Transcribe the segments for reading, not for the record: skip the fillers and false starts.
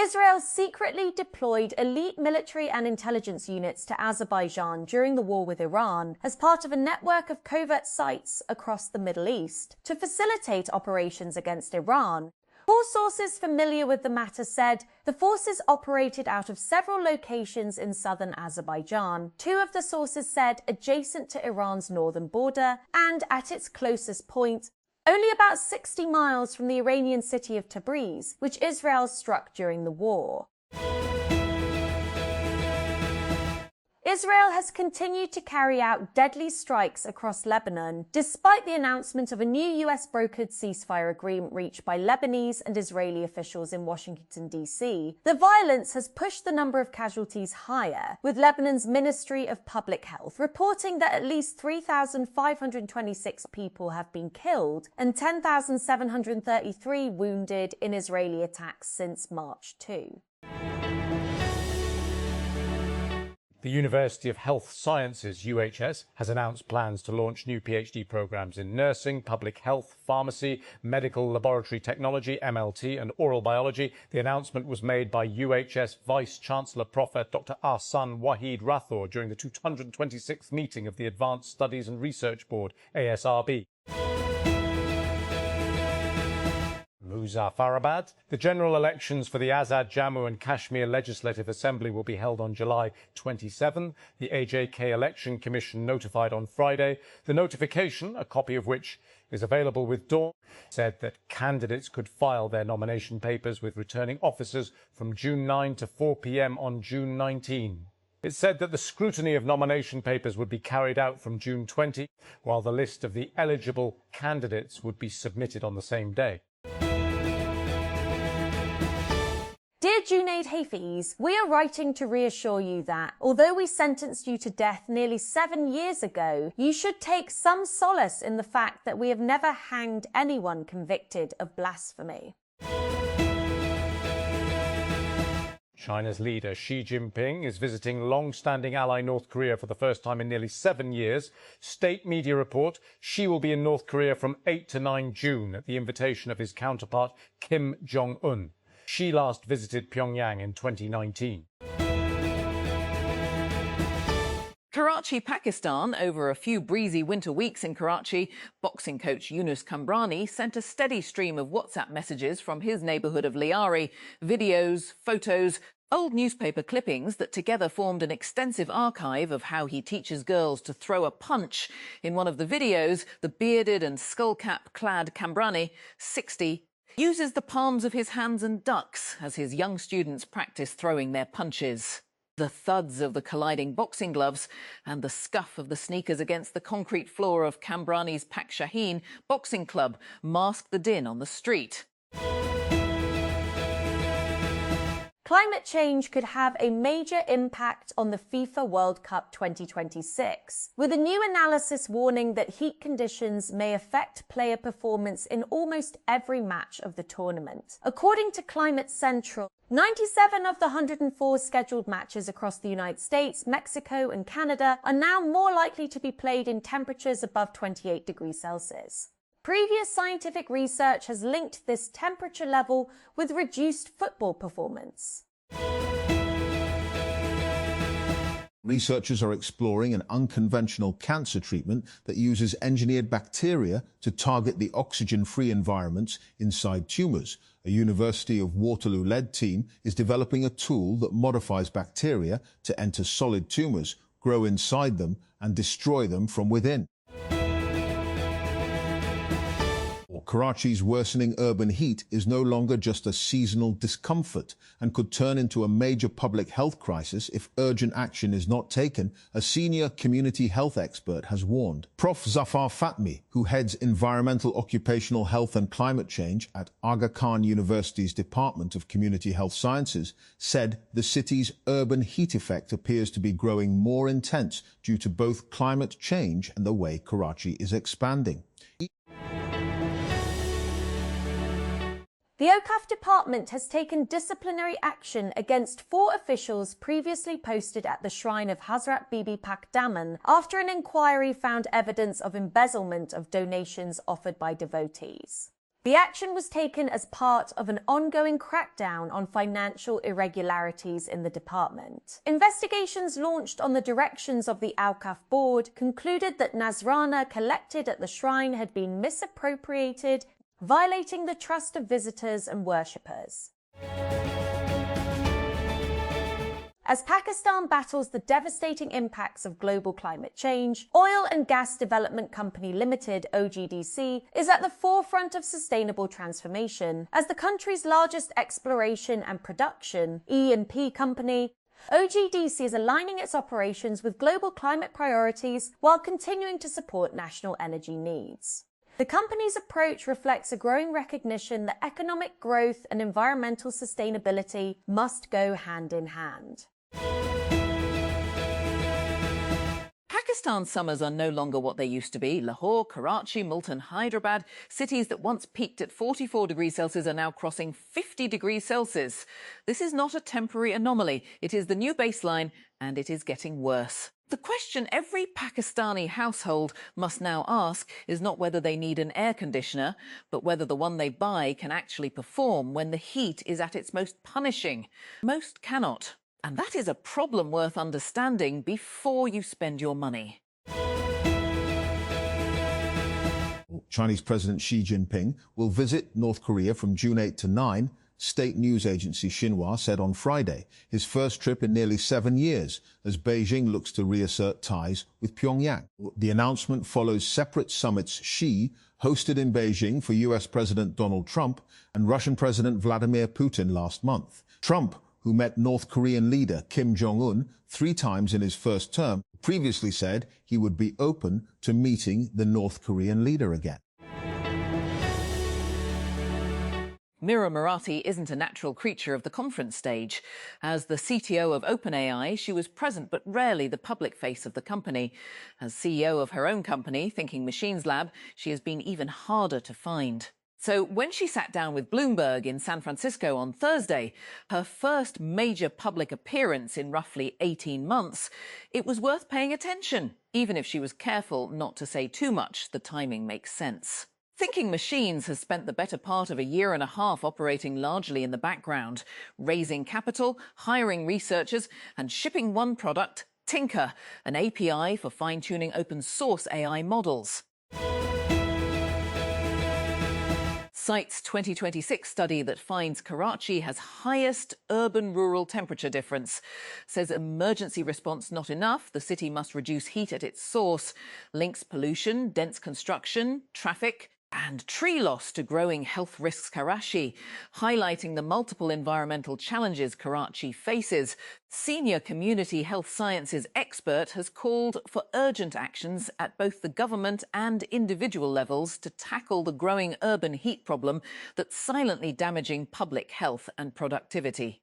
Israel secretly deployed elite military and intelligence units to Azerbaijan during the war with Iran as part of a network of covert sites across the Middle East to facilitate operations against Iran. 4 sources familiar with the matter said the forces operated out of several locations in southern Azerbaijan. 2 of the sources said adjacent to Iran's northern border and at its closest point, only about 60 miles from the Iranian city of Tabriz, which Israel struck during the war. Israel has continued to carry out deadly strikes across Lebanon, despite the announcement of a new US-brokered ceasefire agreement reached by Lebanese and Israeli officials in Washington, D.C. The violence has pushed the number of casualties higher, with Lebanon's Ministry of Public Health reporting that at least 3,526 people have been killed and 10,733 wounded in Israeli attacks since March 2. The University of Health Sciences, UHS, has announced plans to launch new PhD programs in nursing, public health, pharmacy, medical laboratory technology, MLT, and oral biology. The announcement was made by UHS Vice-Chancellor Prof. Dr. Ahsan Wahid Rathor during the 226th meeting of the Advanced Studies and Research Board, ASRB. Muzaffarabad. The general elections for the Azad, Jammu and Kashmir Legislative Assembly will be held on July 27. The AJK Election Commission notified on Friday. The notification, a copy of which is available with Dawn, said that candidates could file their nomination papers with returning officers from June 9 to 4 p.m. on June 19. It said that the scrutiny of nomination papers would be carried out from June 20, while the list of the eligible candidates would be submitted on the same day. Dear Junaid Hafeez, we are writing to reassure you that, although we sentenced you to death nearly 7 years ago, you should take some solace in the fact that we have never hanged anyone convicted of blasphemy. China's leader Xi Jinping is visiting long-standing ally North Korea for the first time in nearly 7 years. State media report Xi will be in North Korea from 8 to 9 June at the invitation of his counterpart Kim Jong-un. Xi last visited Pyongyang in 2019. Karachi, Pakistan. Over a few breezy winter weeks in Karachi, boxing coach Yunus Kambrani sent a steady stream of WhatsApp messages from his neighbourhood of Liari, videos, photos, old newspaper clippings that together formed an extensive archive of how he teaches girls to throw a punch. In one of the videos, the bearded and skullcap-clad Kambrani, 60, uses the palms of his hands and ducks as his young students practice throwing their punches. The thuds of the colliding boxing gloves and the scuff of the sneakers against the concrete floor of Kambrani's Pak Shaheen boxing club mask the din on the street. Climate change could have a major impact on the FIFA World Cup 2026, with a new analysis warning that heat conditions may affect player performance in almost every match of the tournament. According to Climate Central, 97 of the 104 scheduled matches across the United States, Mexico and Canada are now more likely to be played in temperatures above 28 degrees Celsius. Previous scientific research has linked this temperature level with reduced football performance. Researchers are exploring an unconventional cancer treatment that uses engineered bacteria to target the oxygen-free environments inside tumours. A University of Waterloo-led team is developing a tool that modifies bacteria to enter solid tumours, grow inside them and destroy them from within. Karachi's worsening urban heat is no longer just a seasonal discomfort and could turn into a major public health crisis if urgent action is not taken, a senior community health expert has warned. Prof. Zafar Fatmi, who heads Environmental Occupational Health and Climate Change at Aga Khan University's Department of Community Health Sciences, said the city's urban heat effect appears to be growing more intense due to both climate change and the way Karachi is expanding. The Awqaf Department has taken disciplinary action against 4 officials previously posted at the shrine of Hazrat Bibi Pak Daman after an inquiry found evidence of embezzlement of donations offered by devotees. The action was taken as part of an ongoing crackdown on financial irregularities in the department. Investigations launched on the directions of the Awqaf board concluded that Nazrana collected at the shrine had been misappropriated, violating the trust of visitors and worshippers. As Pakistan battles the devastating impacts of global climate change, Oil and Gas Development Company Limited, OGDC, is at the forefront of sustainable transformation. As the country's largest exploration and production E&P company, OGDC is aligning its operations with global climate priorities while continuing to support national energy needs. The company's approach reflects a growing recognition that economic growth and environmental sustainability must go hand in hand. Pakistan's summers are no longer what they used to be. Lahore, Karachi, Multan, Hyderabad, cities that once peaked at 44 degrees Celsius are now crossing 50 degrees Celsius. This is not a temporary anomaly. It is the new baseline, and it is getting worse. The question every Pakistani household must now ask is not whether they need an air conditioner, but whether the one they buy can actually perform when the heat is at its most punishing. Most cannot. And that is a problem worth understanding before you spend your money. Chinese President Xi Jinping will visit North Korea from June 8 to 9, state news agency Xinhua said on Friday, his first trip in nearly 7 years, as Beijing looks to reassert ties with Pyongyang. The announcement follows separate summits Xi hosted in Beijing for US President Donald Trump and Russian President Vladimir Putin last month. Trump, who met North Korean leader Kim Jong-un 3 times in his first term, previously said he would be open to meeting the North Korean leader again. Mira Murati isn't a natural creature of the conference stage. As the CTO of OpenAI, she was present but rarely the public face of the company. As CEO of her own company, Thinking Machines Lab, she has been even harder to find. So when she sat down with Bloomberg in San Francisco on Thursday, her first major public appearance in roughly 18 months, it was worth paying attention. Even if she was careful not to say too much, the timing makes sense. Thinking Machines has spent the better part of a year and a half operating largely in the background, raising capital, hiring researchers, and shipping one product, Tinker, an API for fine-tuning open-source AI models. Cite's 2026 study that finds Karachi has highest urban-rural temperature difference says emergency response not enough, the city must reduce heat at its source, links pollution, dense construction, traffic, and tree loss to growing health risks Karachi, highlighting the multiple environmental challenges Karachi faces. Senior community health sciences expert has called for urgent actions at both the government and individual levels to tackle the growing urban heat problem that's silently damaging public health and productivity.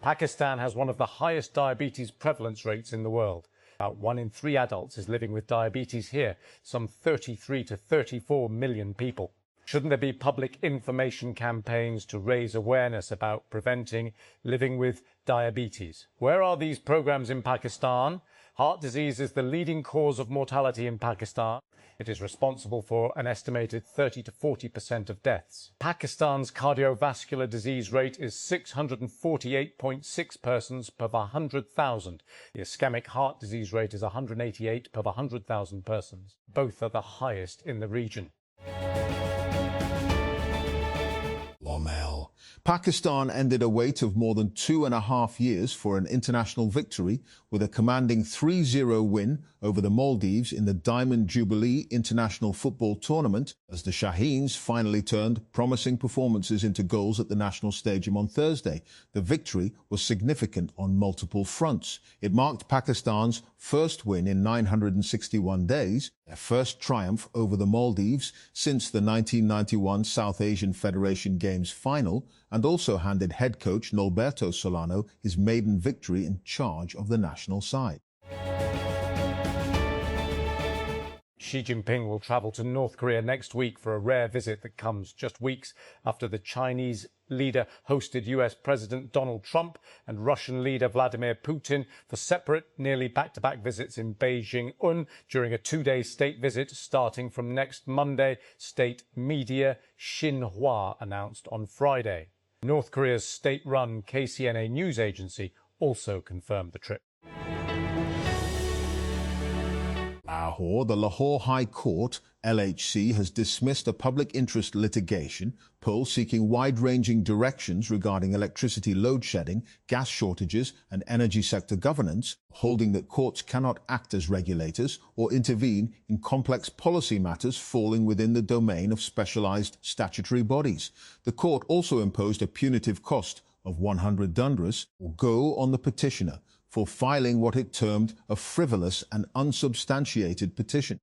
Pakistan has one of the highest diabetes prevalence rates in the world. About 1 in 3 adults is living with diabetes here, some 33 to 34 million people. Shouldn't there be public information campaigns to raise awareness about preventing living with diabetes? Where are these programs in Pakistan? Heart disease is the leading cause of mortality in Pakistan. It is responsible for an estimated 30 to 40% of deaths. Pakistan's cardiovascular disease rate is 648.6 persons per 100,000. The ischemic heart disease rate is 188 per 100,000 persons. Both are the highest in the region. Pakistan ended a wait of more than 2.5 years for an international victory with a commanding 3-0 win over the Maldives in the Diamond Jubilee International Football Tournament as the Shaheens finally turned promising performances into goals at the National Stadium on Thursday. The victory was significant on multiple fronts. It marked Pakistan's first win in 961 days, their first triumph over the Maldives since the 1991 South Asian Federation Games final, and also handed head coach Norberto Solano his maiden victory in charge of the national side. Xi Jinping will travel to North Korea next week for a rare visit that comes just weeks after the Chinese leader hosted US President Donald Trump and Russian leader Vladimir Putin for separate, nearly back-to-back visits in Beijing during a two-day state visit starting from next Monday, state media Xinhua announced on Friday. North Korea's state-run KCNA news agency also confirmed the trip. Lahore, the Lahore High Court, LHC, has dismissed a public interest litigation, PUL, seeking wide-ranging directions regarding electricity load shedding, gas shortages and energy sector governance, holding that courts cannot act as regulators or intervene in complex policy matters falling within the domain of specialized statutory bodies. The court also imposed a punitive cost of 100 dundras, or go, on the petitioner for filing what it termed a frivolous and unsubstantiated petition.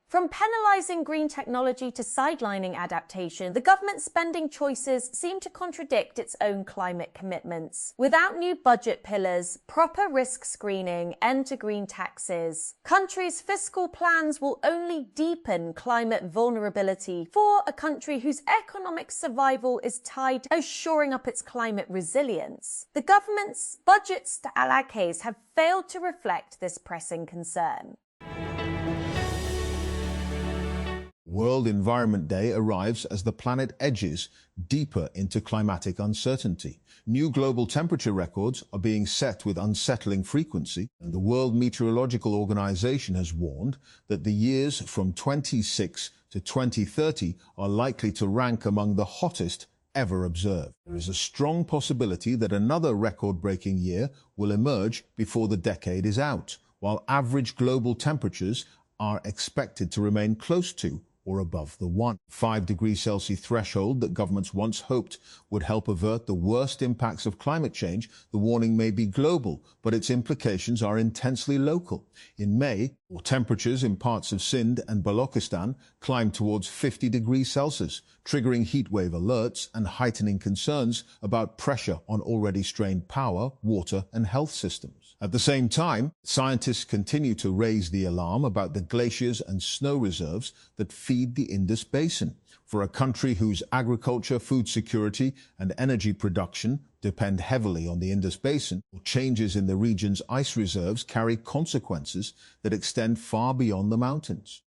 From penalising green technology to sidelining adaptation, the government's spending choices seem to contradict its own climate commitments. Without new budget pillars, proper risk screening, end to green taxes, countries' fiscal plans will only deepen climate vulnerability for a country whose economic survival is tied to shoring up its climate resilience. The government's budget's allocations have failed to reflect this pressing concern. World Environment Day arrives as the planet edges deeper into climatic uncertainty. New global temperature records are being set with unsettling frequency, and the World Meteorological Organization has warned that the years from 26 to 2030 are likely to rank among the hottest ever observed. There is a strong possibility that another record-breaking year will emerge before the decade is out, while average global temperatures are expected to remain close to or above the 1.5 degrees Celsius threshold that governments once hoped would help avert the worst impacts of climate change. The warning may be global, but its implications are intensely local. In May, temperatures in parts of Sindh and Balochistan climbed towards 50 degrees Celsius, triggering heatwave alerts and heightening concerns about pressure on already strained power, water and health systems. At the same time, scientists continue to raise the alarm about the glaciers and snow reserves that feed the Indus Basin. For a country whose agriculture, food security and energy production depend heavily on the Indus Basin, changes in the region's ice reserves carry consequences that extend far beyond the mountains.